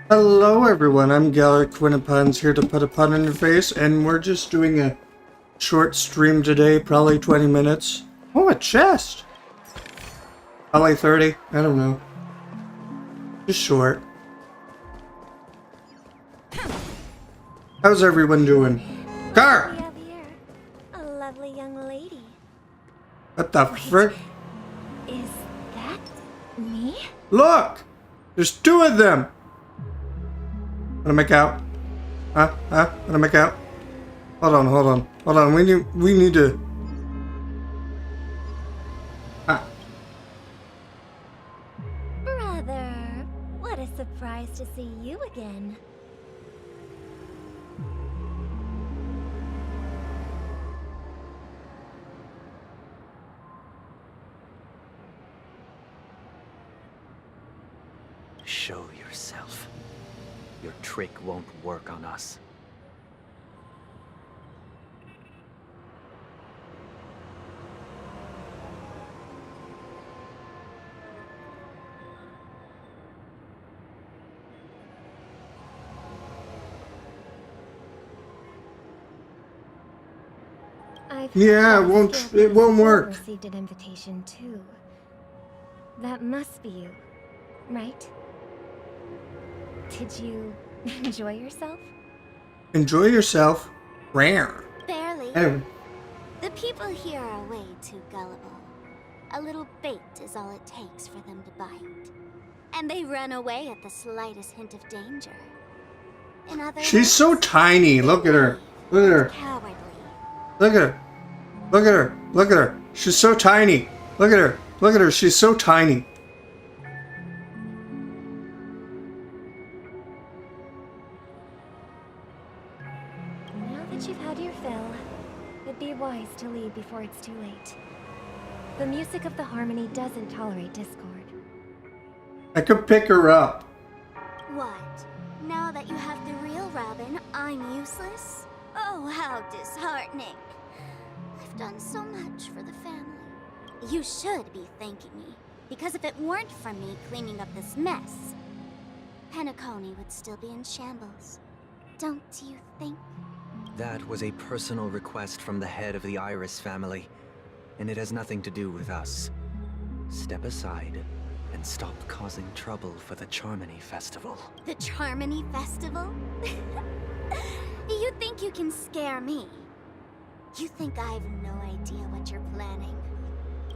Hello everyone, I'm Galiot-queenofpuns here to put a pun in your face, and we're just doing a short stream today, probably 20 minutes. Oh, a chest! Probably 30, I don't know. Just short. How's everyone doing? Car! We have here a lovely young lady. What the frick? Is that me? Look! There's two of them! Wanna make out? Huh? Wanna make out? Hold on. We need to... Brother, what a surprise to see you again. Show yourself. Your trick won't work on us. Yeah, it won't work. Received an invitation too. That must be you, right? Did you enjoy yourself? Enjoy yourself. Rare. Barely. Anyway. The people here are way too gullible. A little bait is all it takes for them to bite. And they run away at the slightest hint of danger. In other She's words, so tiny. Look at her. Look at her. cowardly. Look at her. Look at her. Look at her. She's so tiny. Look at her. Look at her. She's so tiny. Now that you've had your fill, it'd be wise to leave before it's too late. The music of the harmony doesn't tolerate discord. I could pick her up. What? Now that you have the real Robin, I'm useless? Oh, how disheartening. I've done so much for the family. You should be thanking me, because if it weren't for me cleaning up this mess, Penacony would still be in shambles. Don't you think? That was a personal request from the head of the Iris family, and it has nothing to do with us. Step aside and stop causing trouble for the Charmony Festival. The Charmony Festival? You think you can scare me? You think I have no idea what you're planning?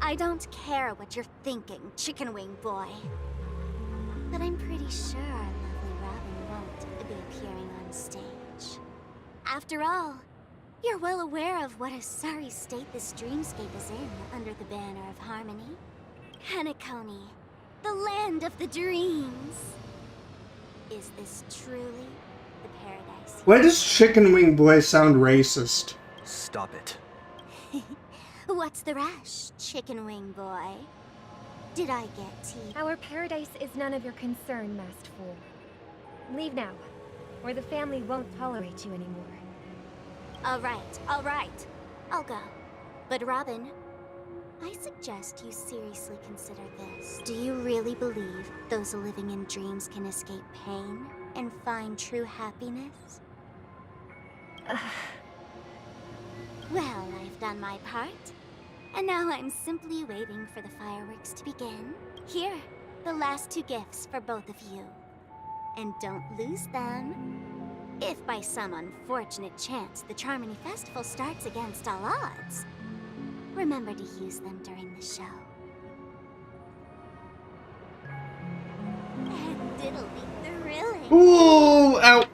I don't care what you're thinking, chicken wing boy. But I'm pretty sure our lovely Robin won't be appearing on stage. After all, you're well aware of what a sorry state this dreamscape is in under the banner of harmony. Penacony, the land of the dreams. Is this truly the paradise? Why does Chicken Wing Boy sound racist? Stop it. What's the rush, chicken wing boy? Did I get tea? Our paradise is none of your concern, masked fool. Leave now, or the family won't tolerate you anymore. All right. I'll go. But Robin, I suggest you seriously consider this. Do you really believe those living in dreams can escape pain and find true happiness? Well, I've done my part. And now I'm simply waiting for the fireworks to begin. Here, the last two gifts for both of you. And don't lose them. If by some unfortunate chance the Charmony Festival starts against all odds, remember to use them during the show. And it'll be thrilling. Ooh! Ow!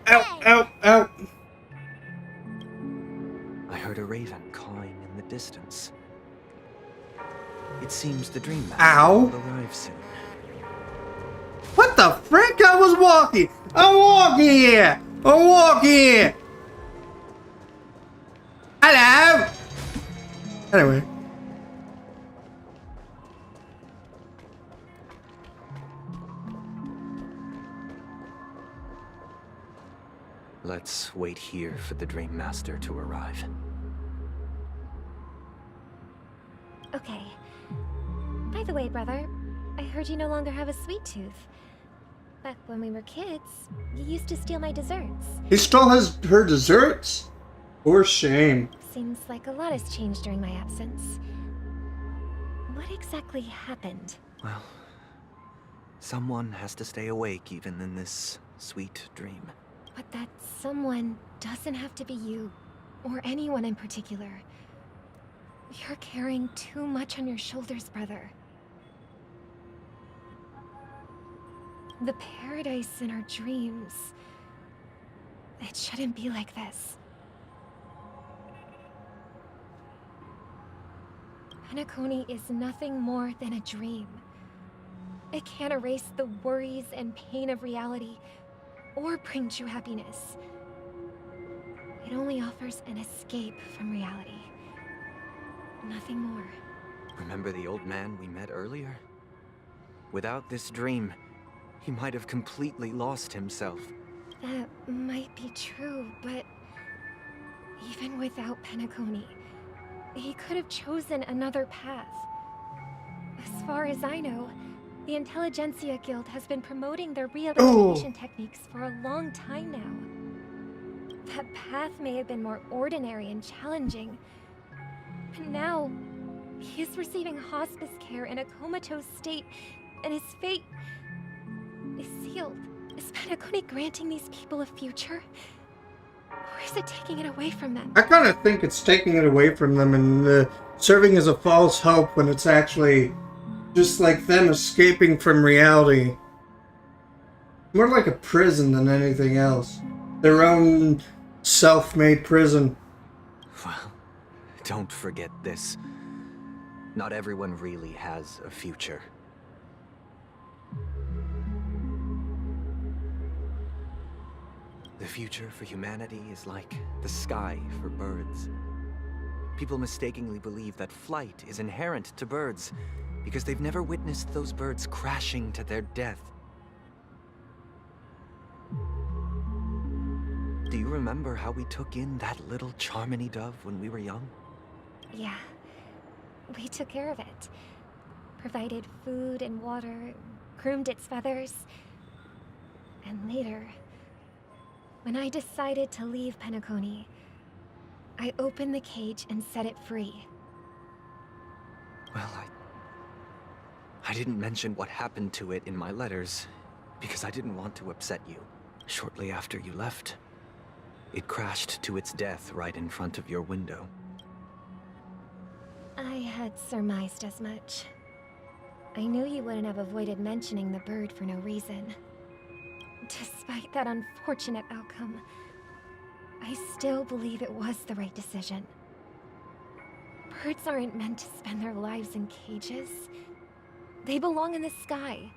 I heard a raven cawing in the distance. It seems the Dream Master Ow. will arrive soon. What the frick? I was walking! I'm walking here! Hello! Anyway. Let's wait here for the Dream Master to arrive. Okay. By the way, brother, I heard you no longer have a sweet tooth. Back when we were kids, you used to steal my desserts. He stole her desserts? For shame. Seems like a lot has changed during my absence. What exactly happened? Well, someone has to stay awake even in this sweet dream. But that someone doesn't have to be you, or anyone in particular. You're carrying too much on your shoulders, brother. The paradise in our dreams... it shouldn't be like this. Penacony is nothing more than a dream. It can't erase the worries and pain of reality, or bring true happiness. It only offers an escape from reality. Nothing more. Remember the old man we met earlier? Without this dream, he might have completely lost himself. That might be true, but even without Penacony, he could have chosen another path. As far as I know, the Intelligentsia Guild has been promoting their rehabilitation techniques for a long time now. That path may have been more ordinary and challenging, but now he is receiving hospice care in a comatose state, and his fate is sealed. Is Penacony granting these people a future? Or is it taking it away from them? I kind of think it's taking it away from them and serving as a false hope when it's actually just like them escaping from reality. More like a prison than anything else. Their own self-made prison. Well, don't forget this. Not everyone really has a future. The future for humanity is like the sky for birds. People mistakenly believe that flight is inherent to birds because they've never witnessed those birds crashing to their death. Do you remember how we took in that little Charmony dove when we were young? Yeah. We took care of it. Provided food and water, groomed its feathers. And later, when I decided to leave Penacony, I opened the cage and set it free. Well, I didn't mention what happened to it in my letters because I didn't want to upset you. Shortly after you left, it crashed to its death right in front of your window. I had surmised as much. I knew you wouldn't have avoided mentioning the bird for no reason. Despite that unfortunate outcome, I still believe it was the right decision. Birds aren't meant to spend their lives in cages. They belong in the sky,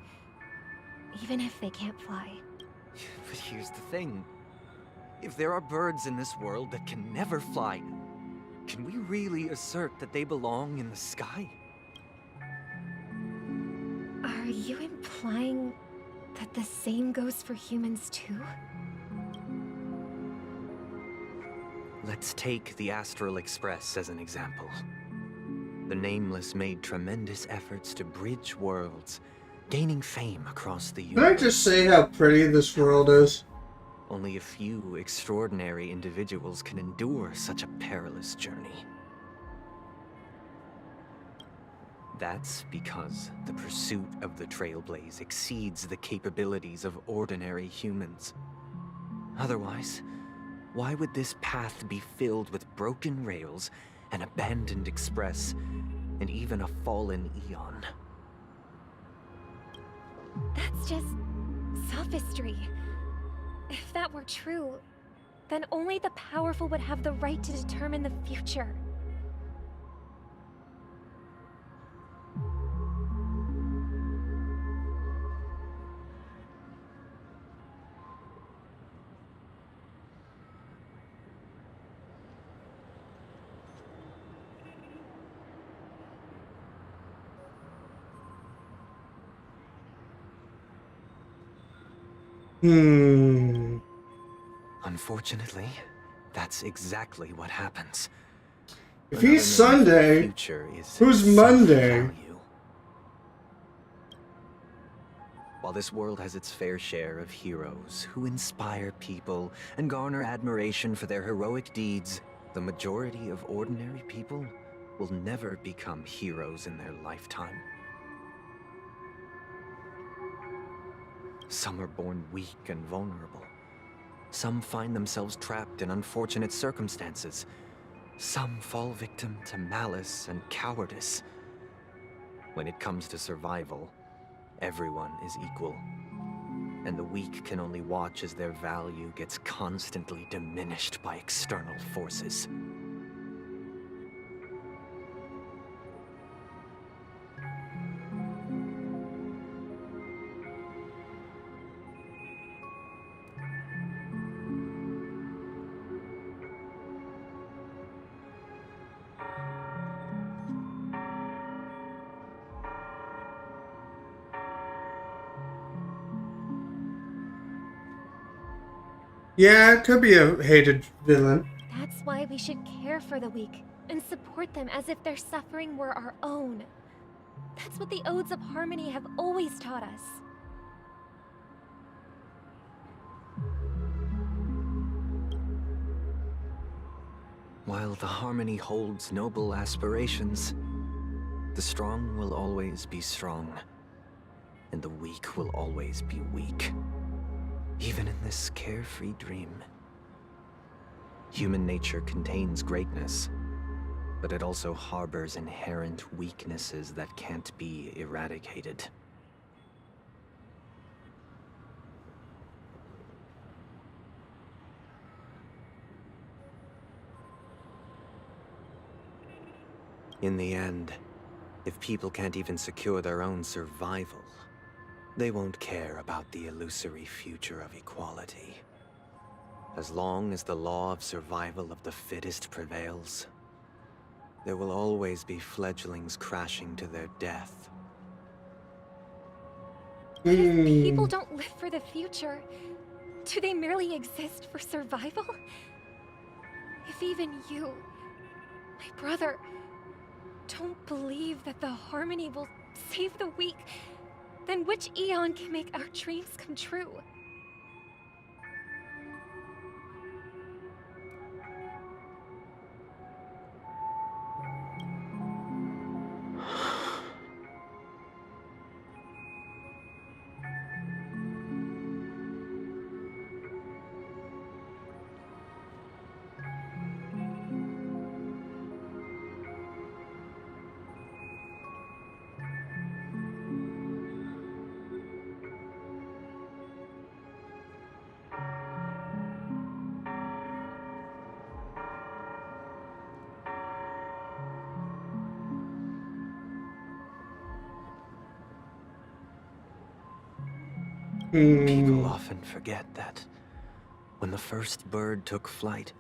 even if they can't fly. But here's the thing. If there are birds in this world that can never fly, can we really assert that they belong in the sky? Are you implying that the same goes for humans too? Let's take the Astral Express as an example. The Nameless made tremendous efforts to bridge worlds, gaining fame across the Can I universe. just say how pretty this world is? Only a few extraordinary individuals can endure such a perilous journey. That's because the pursuit of the Trailblaze exceeds the capabilities of ordinary humans. Otherwise, why would this path be filled with broken rails, an abandoned express, and even a fallen Eon? That's just sophistry. If that were true, then only the powerful would have the right to determine the future. Unfortunately, that's exactly what happens. If Another he's name for the Sunday, future is who's Monday? self-value. While While this world has its fair share of heroes who inspire people and garner admiration for their heroic deeds, the majority of ordinary people will never become heroes in their lifetime. Some are born weak and vulnerable. Some find themselves trapped in unfortunate circumstances. Some fall victim to malice and cowardice. When it comes to survival, everyone is equal. And the weak can only watch as their value gets constantly diminished by external forces. Yeah, it could be a hated villain. That's why we should care for the weak and support them as if their suffering were our own. That's what the Odes of Harmony have always taught us. While the Harmony holds noble aspirations, the strong will always be strong, and the weak will always be weak. Even in this carefree dream. Human nature contains greatness, but it also harbors inherent weaknesses that can't be eradicated. In the end, if people can't even secure their own survival, they won't care about the illusory future of equality. As long as the law of survival of the fittest prevails, there will always be fledglings crashing to their death. What if people don't live for the future? Do they merely exist for survival? If even you, my brother, don't believe that the Harmony will save the weak, then which Eon can make our dreams come true? People often forget that when the first bird took flight,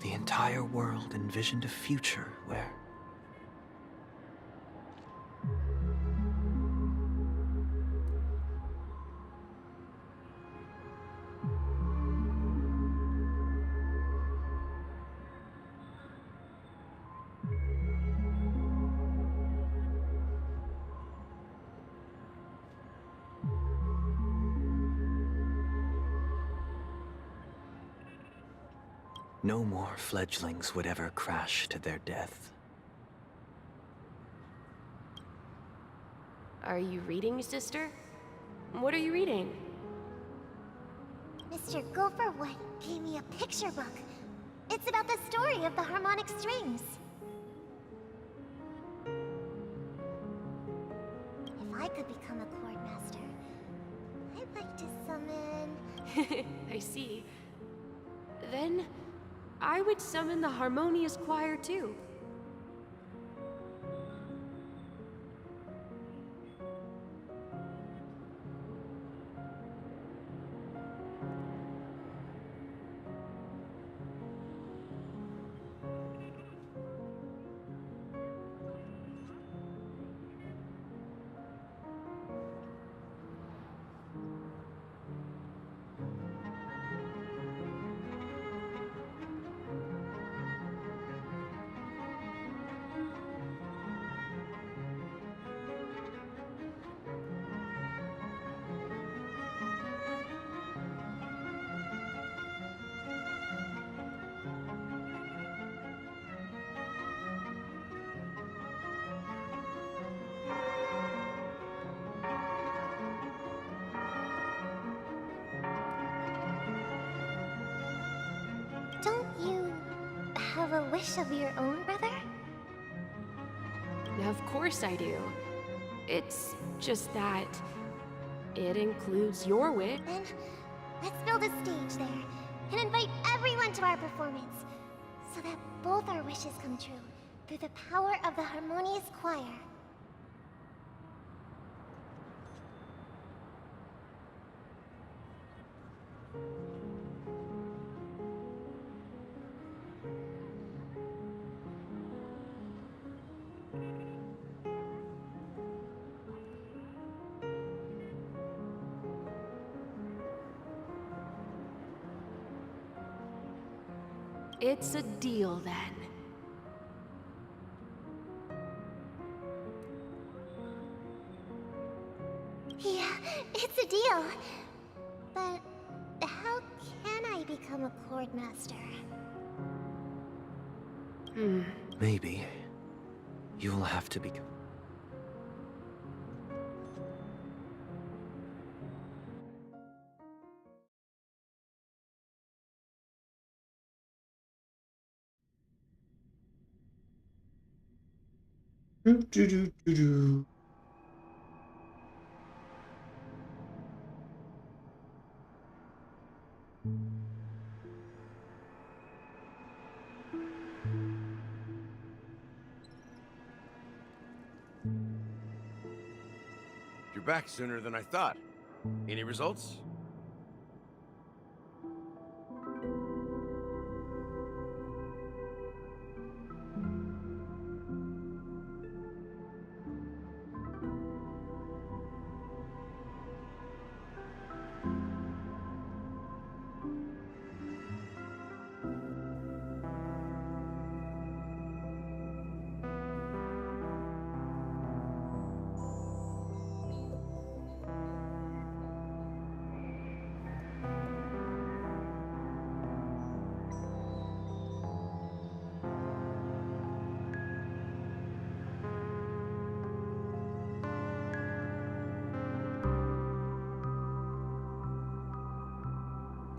the entire world envisioned a future where no more fledglings would ever crash to their death. Are you reading, sister? What are you reading? Mr. Gopherwood gave me a picture book. It's about the story of the harmonic strings. If I could become a chord master, I'd like to summon... I see. Then, I would summon the Harmonious Choir too. a wish of your own, brother? Of course I do. It's just that it includes your wish. Then, let's build a stage there and invite everyone to our performance so that both our wishes come true through the power of the harmonious choir. It's a deal then. Yeah, it's a deal. But how can I become a chord master? Maybe you'll have to become. Do, do, do, do, do. You're back sooner than I thought. Any results?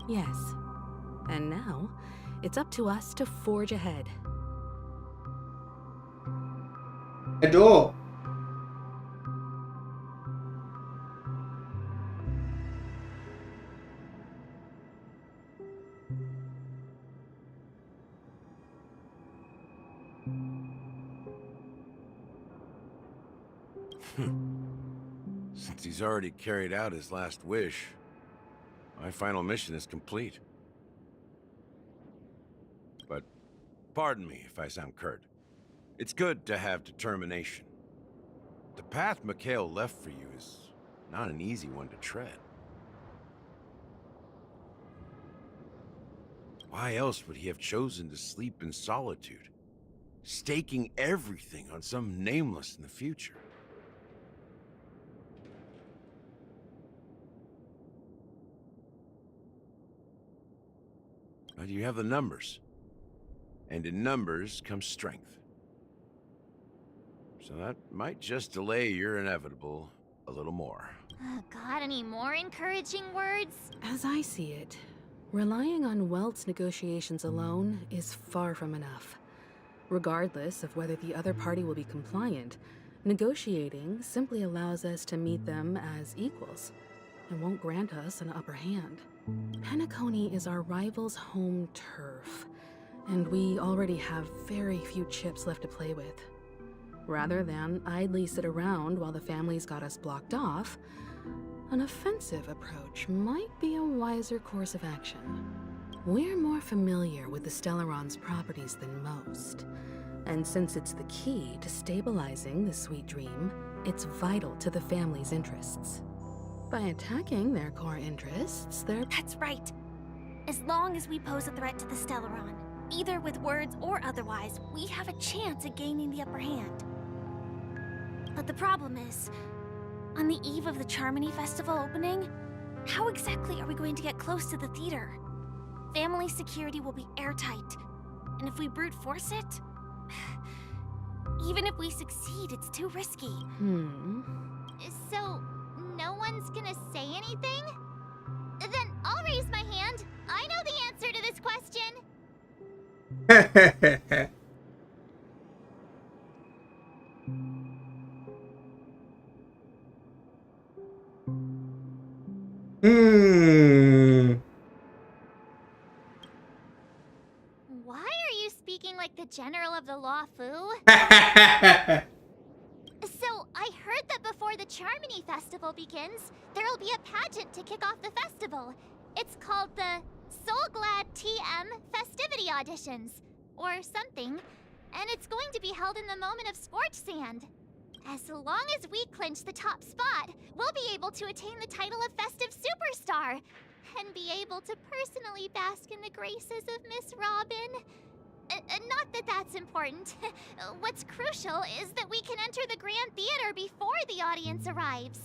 Yes. And now, it's up to us to forge ahead. Adore. Since he's already carried out his last wish, my final mission is complete. But pardon me if I sound curt. It's good to have determination. The path Mikhail left for you is not an easy one to tread. Why else would he have chosen to sleep in solitude, staking everything on some nameless in the future? But you have the numbers. And in numbers comes strength. So that might just delay your inevitable a little more. Got any more encouraging words? As I see it, relying on Welt's negotiations alone is far from enough. Regardless of whether the other party will be compliant, negotiating simply allows us to meet them as equals and won't grant us an upper hand. Penacony is our rival's home turf, and we already have very few chips left to play with. Rather than idly sit around while the family's got us blocked off, an offensive approach might be a wiser course of action. We're more familiar with the Stellaron's properties than most, and since it's the key to stabilizing the sweet dream, it's vital to the family's interests. By attacking their core interests, they're... That's right. As long as we pose a threat to the Stellaron, either with words or otherwise, we have a chance at gaining the upper hand. But the problem is, on the eve of the Charmony Festival opening, how exactly are we going to get close to the theater? Family security will be airtight, and if we brute force it, even if we succeed, it's too risky. So, no one's gonna say anything? Then I'll raise my hand. I know the answer to this question. Hmm. Why are you speaking like the General of the Law Fu? So, I heard that before the Charmony Festival begins, there'll be a pageant to kick off the festival. It's called the Soul Glad TM Festivity Auditions, or something, and it's going to be held in the moment of Scorch Sand. As long as we clinch the top spot, we'll be able to attain the title of Festive Superstar, and be able to personally bask in the graces of Miss Robin. Not that that's important. What's crucial is that we can enter the Grand Theater before the audience arrives.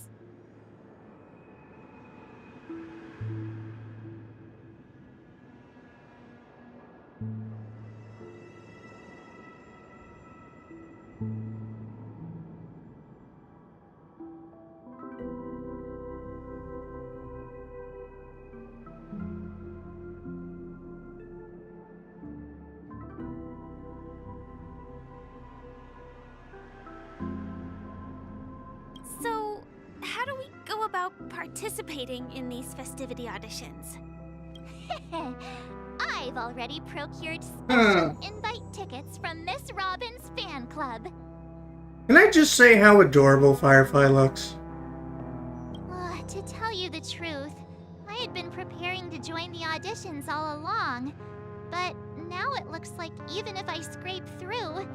So, how do we go about participating in these festivity auditions? I've already procured special invite tickets from Miss Robin's fan club. Can I just say how adorable Firefly looks? To tell you the truth, I had been preparing to join the auditions all along. But now it looks like even if I scrape through,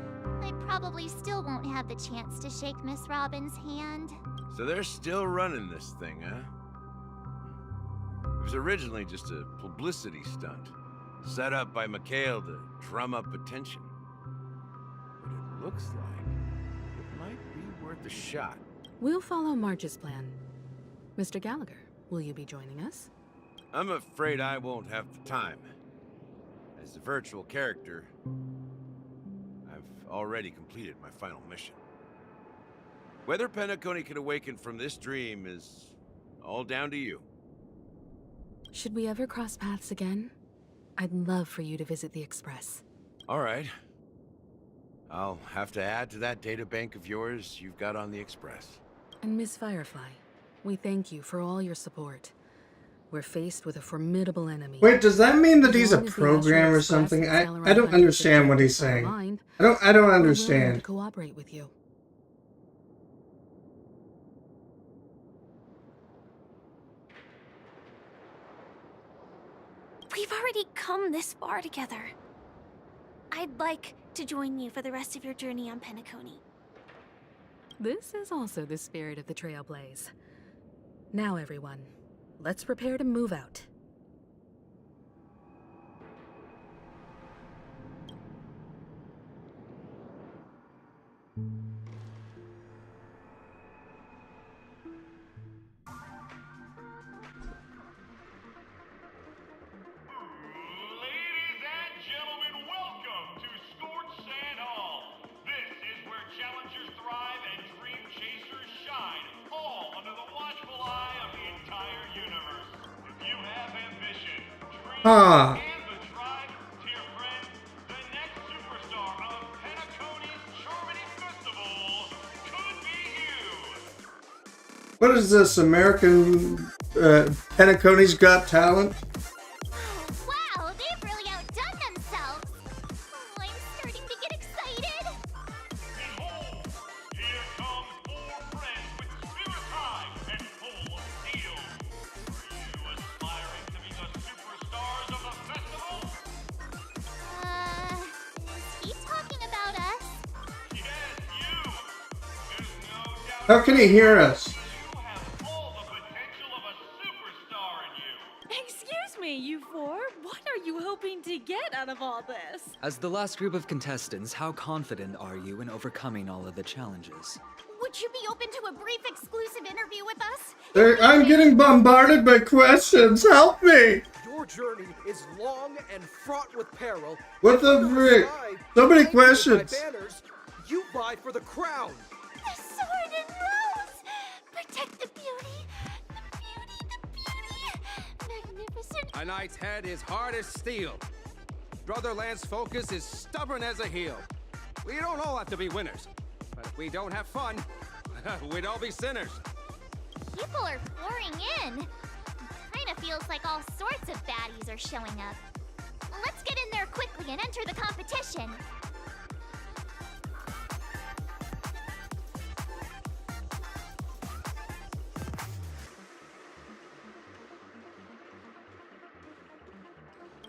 I probably still won't have the chance to shake Miss Robin's hand. So they're still running this thing, huh? It was originally just a publicity stunt, set up by Mikhail to drum up attention. But it looks like it might be worth a shot. We'll follow March's plan. Mr. Gallagher, will you be joining us? I'm afraid I won't have the time. As a virtual character, I've already completed my final mission. Whether Penacony can awaken from this dream is all down to you. Should we ever cross paths again? I'd love for you to visit the Express. All right. I'll have to add to that databank of yours you've got on the Express. And Miss Firefly, we thank you for all your support. We're faced with a formidable enemy. Wait, does that mean that As he's a long as the program Astro or Express something? and Celeron I don't Planet understand what System he's are saying. aligned, I don't we're willing to understand. cooperate with you. We've already come this far together. I'd like to join you for the rest of your journey on Penacony. This is also the spirit of the Trailblaze. Now, everyone, let's prepare to move out. Ladies and gentlemen, welcome to Scorch Sand Hall. This is where challengers thrive and dream chasers shine, all under the watchful eye of the entire universe. If you have ambition, dream, Ah. and the drive, dear friend, the next superstar of Penacony's Charmony Festival could be you. What is this, American Penacony's Got Talent? Wow, they've really outdone themselves. Oh, I'm starting to get excited. Behold, here come four friends with spirit high and full of steel. Are you aspiring to be the superstars of the festival? Is he talking about us? Yes, you! There's no doubt How can he hear us? you have all the potential of a superstar in you. Excuse me, you four. What are you hoping to get out of all this? As the last group of contestants, how confident are you in overcoming all of the challenges? Would you be open to a brief exclusive interview with us? I'm getting bombarded by questions. Help me! Your journey is long and fraught with peril. What the frick? So many Flanked by questions. banners, you vie for the crown. The sword and rose! Protect the beauty! The beauty! The beauty! Magnificent! A knight's head is hard as steel. brother Lance Focus is stubborn as a heel. We don't all have to be winners. But if we don't have fun, we'd all be sinners. People are pouring in. Kinda feels like all sorts of baddies are showing up. Let's get in there quickly and enter the competition.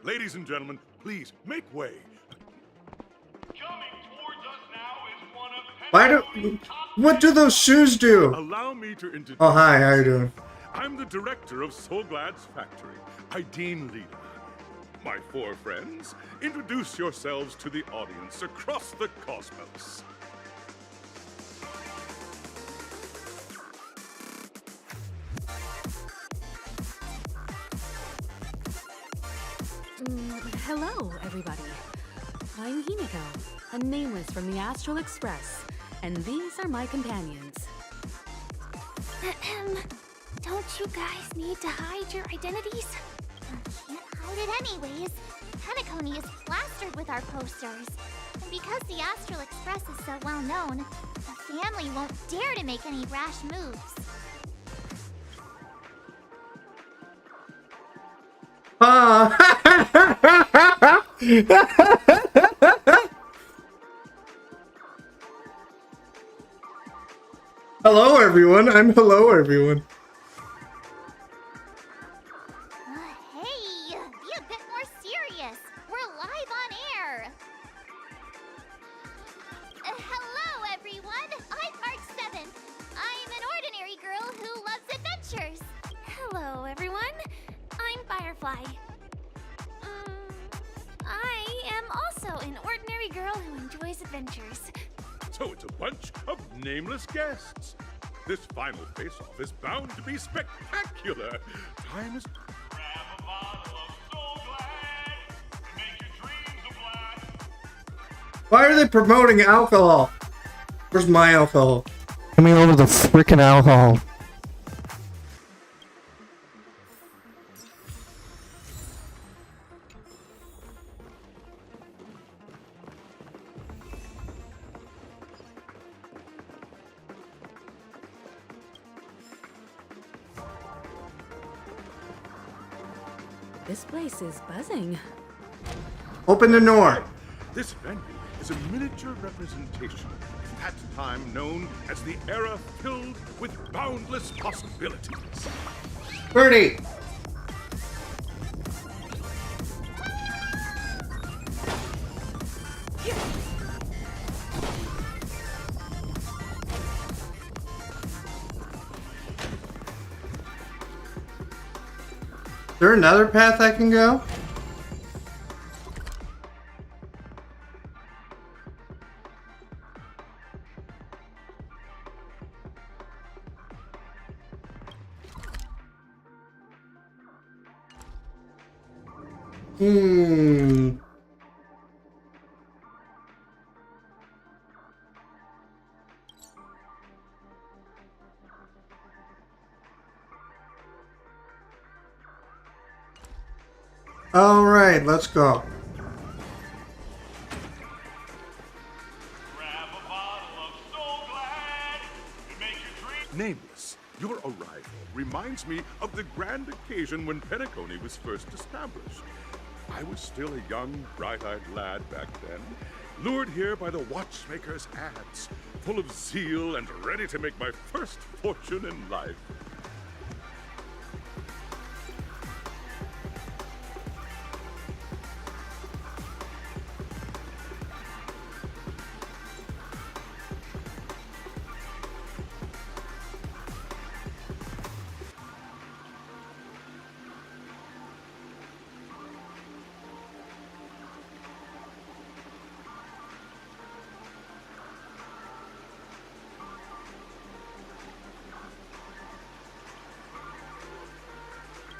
Ladies and gentlemen, please make way. Coming towards us now is one of Why do... What do those shoes do? Allow me to introduce. Oh, hi, how you doing? I'm the director of So Glad's factory, Ideen Lida. My four friends, introduce yourselves to the audience across the cosmos. Hello, everybody. I'm Himiko, a nameless from the Astral Express, and these are my companions. Don't you guys need to hide your identities? Can't hide it anyways. Penacony is plastered with our posters. And because the Astral Express is so well known, the family won't dare to make any rash moves. Hello, everyone. I'm hello, everyone. Hey, be a bit more serious. We're live on air. Hello, everyone. I'm Mark 7. I'm an ordinary girl who loves adventures. Hello, everyone. I'm Firefly. I am also an ordinary girl who enjoys adventures. So it's a bunch of nameless guests. This final face-off is bound to be spectacular. Time is... Grab a bottle of So Glad and make your dreams a blast. Why are they promoting alcohol? Where's my alcohol? Give me over the freaking alcohol. This place is buzzing. Open the door. This venue is a miniature representation of that time known as the era filled with boundless possibilities. Birdie. Is there another path I can go? All right, let's go. Grab a bottle of So Glad and make your dreams. Nameless, your arrival reminds me of the grand occasion when Penacony was first established. I was still a young, bright-eyed lad back then, lured here by the watchmaker's ads, full of zeal and ready to make my first fortune in life.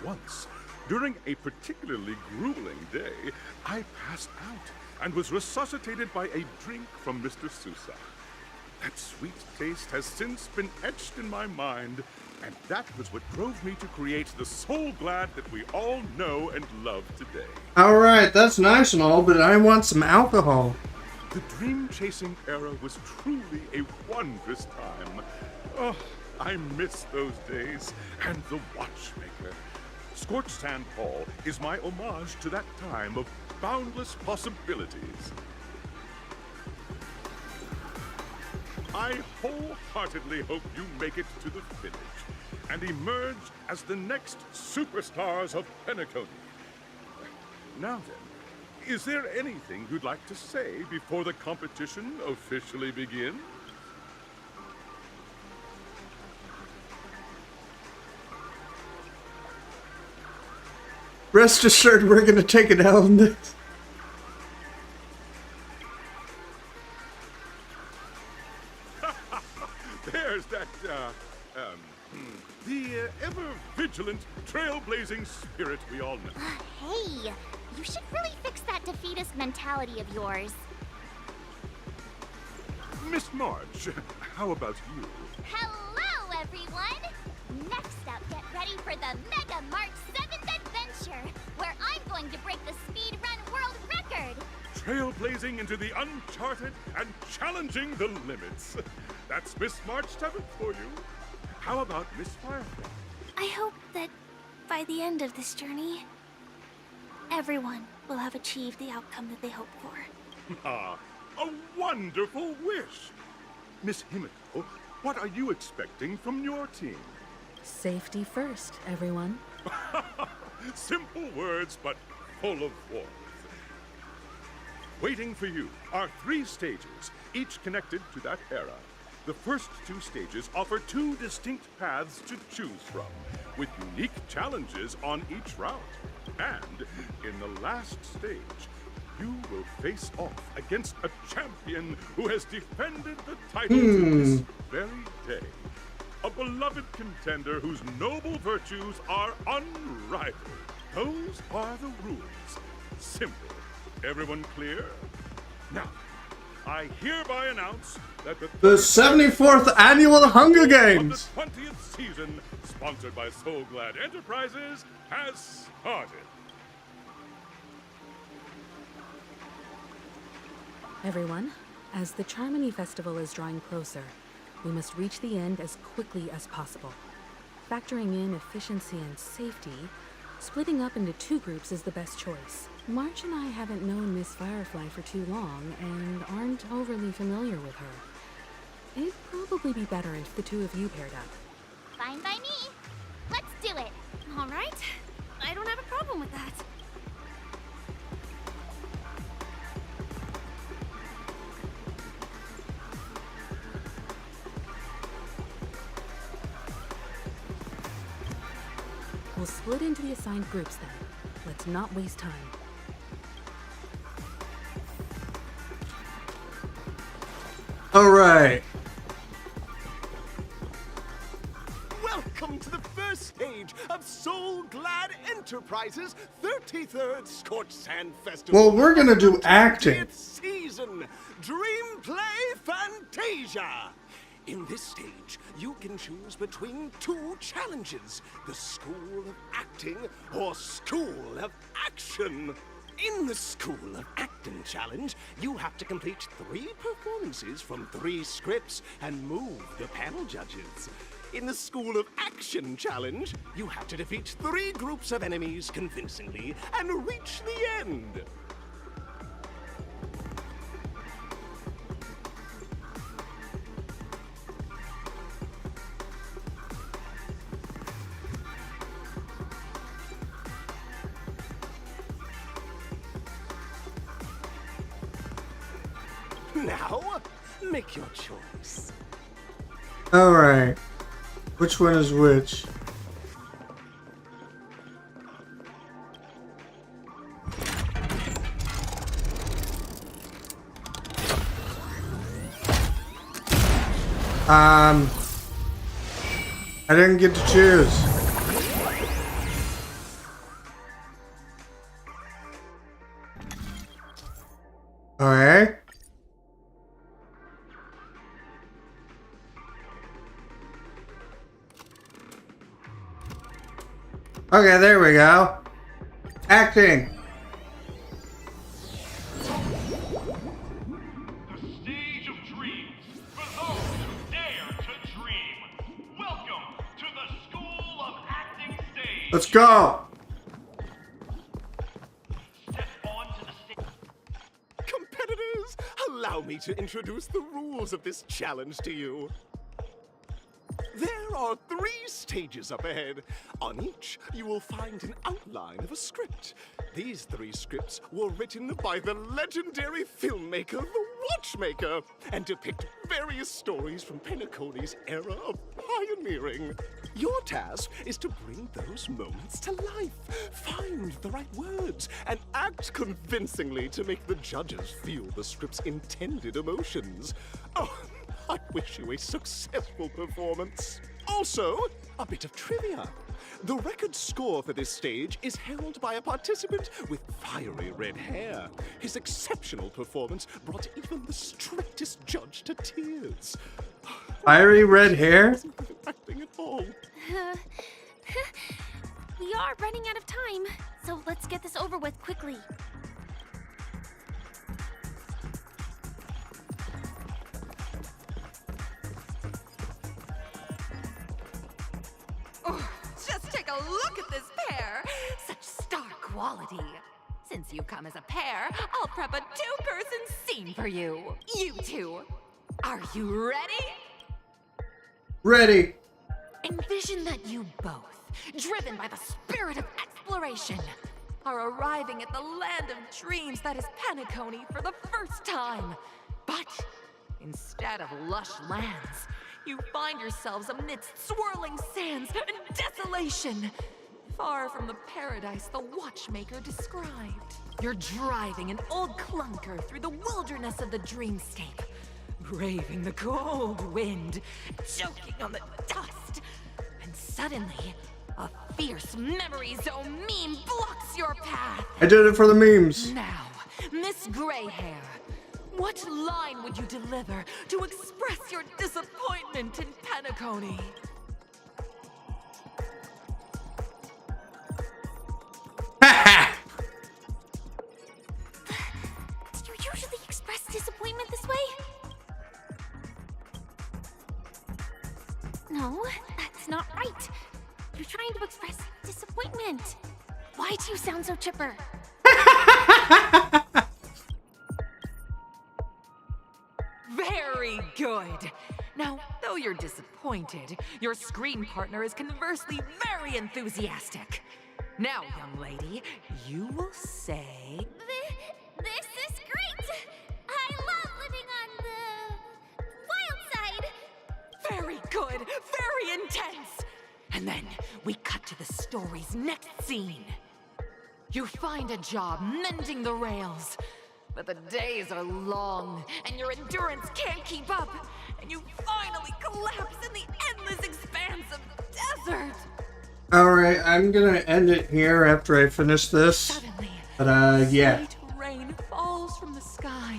Once, during a particularly grueling day, I passed out and was resuscitated by a drink from Mr. Sousa. That sweet taste has since been etched in my mind, And that was what drove me to create the Soul Glad that we all know and love today. Alright, that's nice and all, but I want some alcohol. The dream-chasing era was truly a wondrous time. Oh, I miss those days, and the Watchmaker. Scorched Sand Hall is my homage to that time of boundless possibilities. I wholeheartedly hope you make it to the finish and emerge as the next superstars of Penacony. Now then, is there anything you'd like to say before the competition officially begins? Rest assured, we're gonna take an L in this. There's that, the ever-vigilant, trailblazing spirit we all know. Hey, you should really fix that defeatist mentality of yours. Miss March, how about you? Hello, everyone! Next up, get ready for the Mega March 7th Adventure, where I'm going to break the speedrun world record! Trailblazing into the uncharted and challenging the limits. That's Miss March 7th for you. How about Miss Firefly? I hope that by the end of this journey, everyone will have achieved the outcome that they hope for. Ah, a wonderful wish! Miss Himiko, what are you expecting from your team? Safety first, everyone. Simple words, but full of warmth. Waiting for you are 3 stages, each connected to that era. The first 2 stages offer 2 distinct paths to choose from, with unique challenges on each route. And in the last stage, you will face off against a champion who has defended the title to this very day. A beloved contender whose noble virtues are unrivaled. Those are the rules. Simple. Everyone clear? Now, I hereby announce that The 74th Annual Hunger Games! of the 20th season, sponsored by Soul Glad Enterprises, has started. Everyone, as the Charmony Festival is drawing closer, we must reach the end as quickly as possible. Factoring in efficiency and safety, splitting up into 2 groups is the best choice. March and I haven't known Miss Firefly for too long and aren't overly familiar with her. It'd probably be better if the 2 of you paired up. Fine by me. Let's do it. All right, I don't have a problem with that. We'll split into the assigned groups then. Let's not waste time. Alright. Welcome to the first stage of Soul Glad Enterprises' 33rd Scorched Sand Festival. Well, we're gonna do acting. 20th season, Dream Play Fantasia. In this stage, you can choose between 2 challenges, the School of Acting or School of Action. In the School of Acting challenge, you have to complete 3 performances from 3 scripts and move the panel judges. In the School of Action challenge, you have to defeat 3 groups of enemies convincingly and reach the end. Now, make your choice. Alright. Which one is which? I didn't get to choose. Alright. Okay, there we go. Acting. The stage of dreams for those who dare to dream. Welcome to the School of Acting stage. Let's go. Step onto the stage. Competitors, allow me to introduce the rules of this challenge to you. There are 3 stages up ahead. On each, you will find an outline of a script. These 3 scripts were written by the legendary filmmaker, The Watchmaker, and depict various stories from Penacony's era of pioneering. Your task is to bring those moments to life, find the right words, and act convincingly to make the judges feel the script's intended emotions. Oh, I wish you a successful performance. Also, a bit of trivia. The record score for this stage is held by a participant with fiery red hair. His exceptional performance brought even the strictest judge to tears. Fiery red hair? Acting at all. We are running out of time, so let's get this over with quickly. Just take a look at this pair! Such star quality. Since you've come as a pair, I'll prep a 2-person scene for you. You two. Are you ready? Ready. Envision that you both, driven by the spirit of exploration, are arriving at the land of dreams that is Penacony for the first time. But instead of lush lands, you find yourselves amidst swirling sands and desolation, far from the paradise the Watchmaker described. You're driving an old clunker through the wilderness of the dreamscape, braving the cold wind, choking on the dust, and suddenly, a fierce memory zone meme blocks your path. I did it for the memes. Now, Miss Greyhair, what line would you deliver to express your disappointment in Penacony? Do you usually express disappointment this way? No, that's not right. You're trying to express disappointment. Why do you sound so chipper? Very good. Now, though you're disappointed, your screen partner is conversely very enthusiastic. Now, young lady, you will say... This is great! I love living on the wild side! Very good, very intense. And then we cut to the story's next scene. You find a job mending the rails, but the days are long and your endurance can't keep up, and you finally collapse in the endless expanse of desert. Alright, I'm gonna end it here after I finish this. Suddenly, yeah. sweet rain falls from the sky,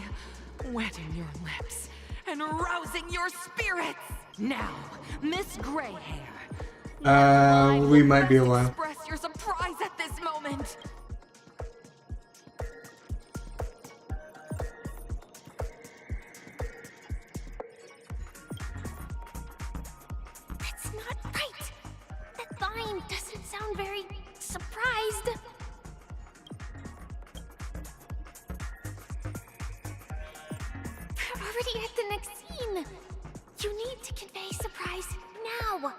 wetting your lips and rousing your spirits. Now, Miss Greyhair, we might be a while. express your surprise at this moment. That's not right! That line doesn't sound very surprised. We're already at the next scene. You need to convey surprise now.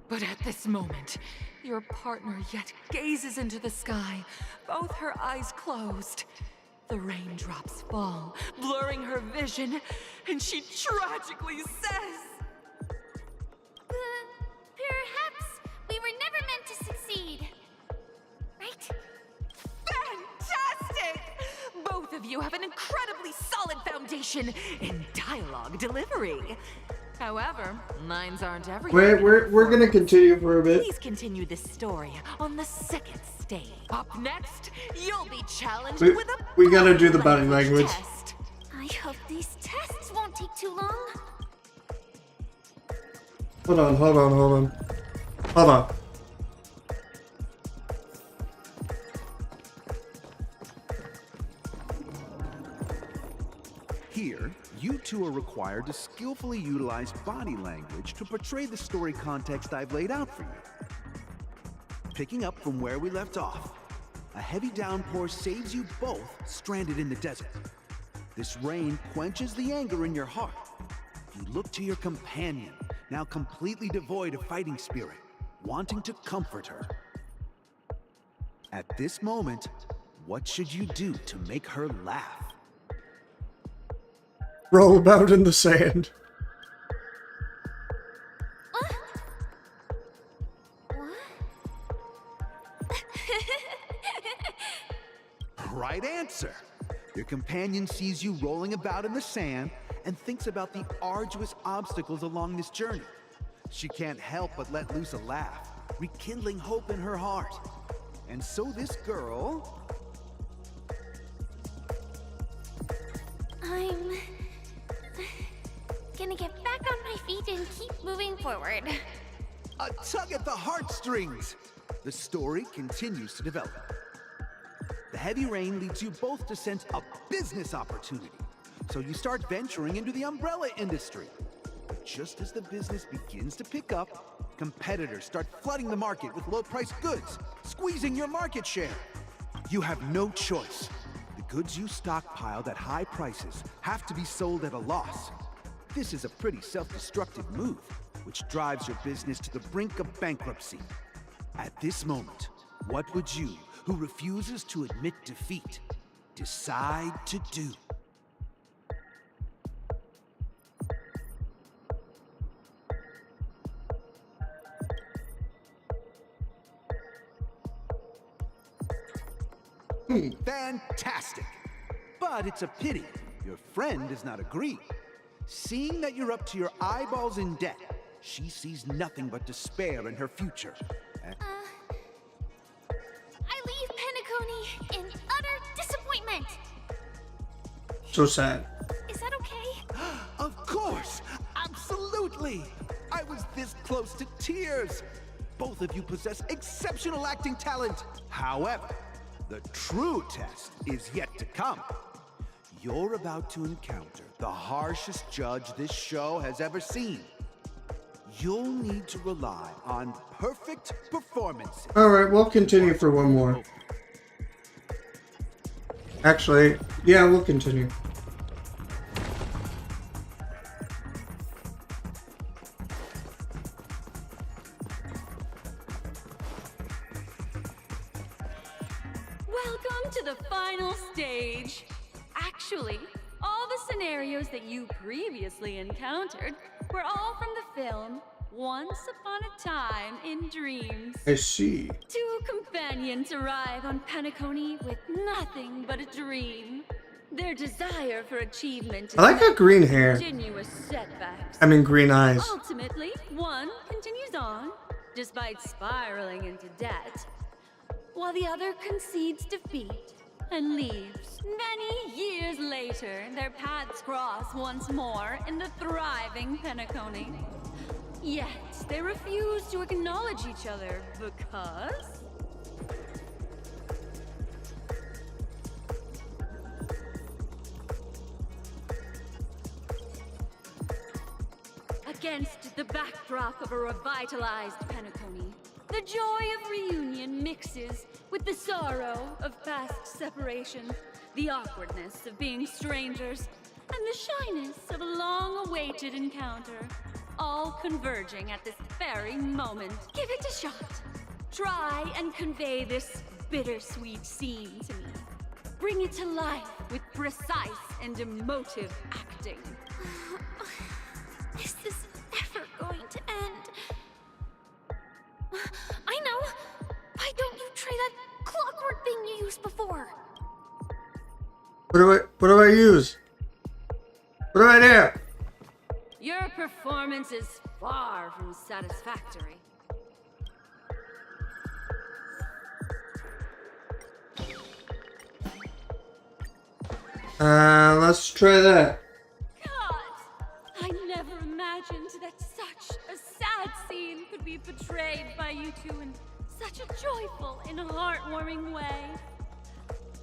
But at this moment, your partner yet gazes into the sky, both her eyes closed. The raindrops fall, blurring her vision, and she tragically says, Perhaps we were never meant to succeed. Right? Fantastic! Both of you have an incredibly solid foundation in dialogue delivery. However, lines aren't everything. Wait, we're gonna continue for a bit. Please continue this story on the second stage. Up next, you'll be challenged with a We gotta do the body language. test. I hope these tests won't take too long. Hold on, hold on, hold on. Hold on. Here, you two are required to skillfully utilize body language to portray the story context I've laid out for you. Picking up from where we left off, a heavy downpour saves you both stranded in the desert. This rain quenches the anger in your heart. You look to your companion, now completely devoid of fighting spirit, wanting to comfort her. At this moment, what should you do to make her laugh? Roll about in the sand. Right answer. Your companion sees you rolling about in the sand and thinks about the arduous obstacles along this journey. She can't help but let loose a laugh, rekindling hope in her heart. And so this girl... I'm gonna get back on my feet and keep moving forward. A tug at the heartstrings! The story continues to develop. The heavy rain leads you both to sense a business opportunity. So you start venturing into the umbrella industry. But just as the business begins to pick up, competitors start flooding the market with low-priced goods, squeezing your market share. You have no choice. The goods you stockpiled at high prices have to be sold at a loss. This is a pretty self-destructive move, which drives your business to the brink of bankruptcy. At this moment, what would you, who refuses to admit defeat, decide to do? Fantastic! But it's a pity your friend does not agree. Seeing that you're up to your eyeballs in debt, she sees nothing but despair in her future. I leave Penacony in utter disappointment. So sad. Is that okay? Of course! Absolutely! I was this close to tears. Both of you possess exceptional acting talent. However, the true test is yet to come. You're about to encounter the harshest judge this show has ever seen. You'll need to rely on perfect performances. Alright, we'll continue for one more. Actually, yeah, we'll continue. Welcome to the final stage. Actually, all the scenarios that you previously encountered were all from the film Once Upon a Time in Dreams. I see. Two companions arrive on Penacony with nothing but a dream. Their desire for achievement is I like her green hair. continuous setbacks. I mean green eyes. Ultimately, one continues on, despite spiraling into debt, while the other concedes defeat and leaves. Many years later, their paths cross once more in the thriving Penacony. Yet, they refuse to acknowledge each other because... Against the backdrop of a revitalized Penacony, the joy of reunion mixes with the sorrow of past separation, the awkwardness of being strangers, and the shyness of a long-awaited encounter, all converging at this very moment. Give it a shot. Try and convey this bittersweet scene to me. Bring it to life with precise and emotive acting. Is this ever going to end? I know! Why don't you try that clockwork thing you used before? What do I use? What do I do? Your performance is far from satisfactory. Let's try that. God! I never imagined that such a be betrayed by you two in such a joyful and heartwarming way.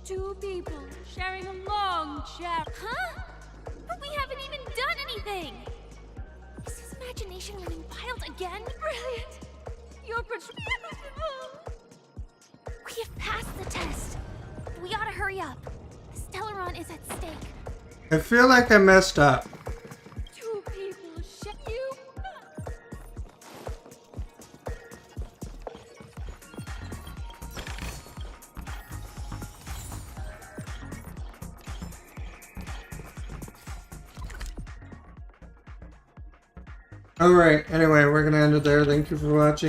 Two people sharing a long chat. Huh? But we haven't even done anything! Is his imagination running wild again? Brilliant! You're beautiful! We have passed the test. We ought to hurry up. The Stellaron is at stake. I feel like I messed up. Two people share you. Alright, anyway, we're gonna end it there. Thank you for watching.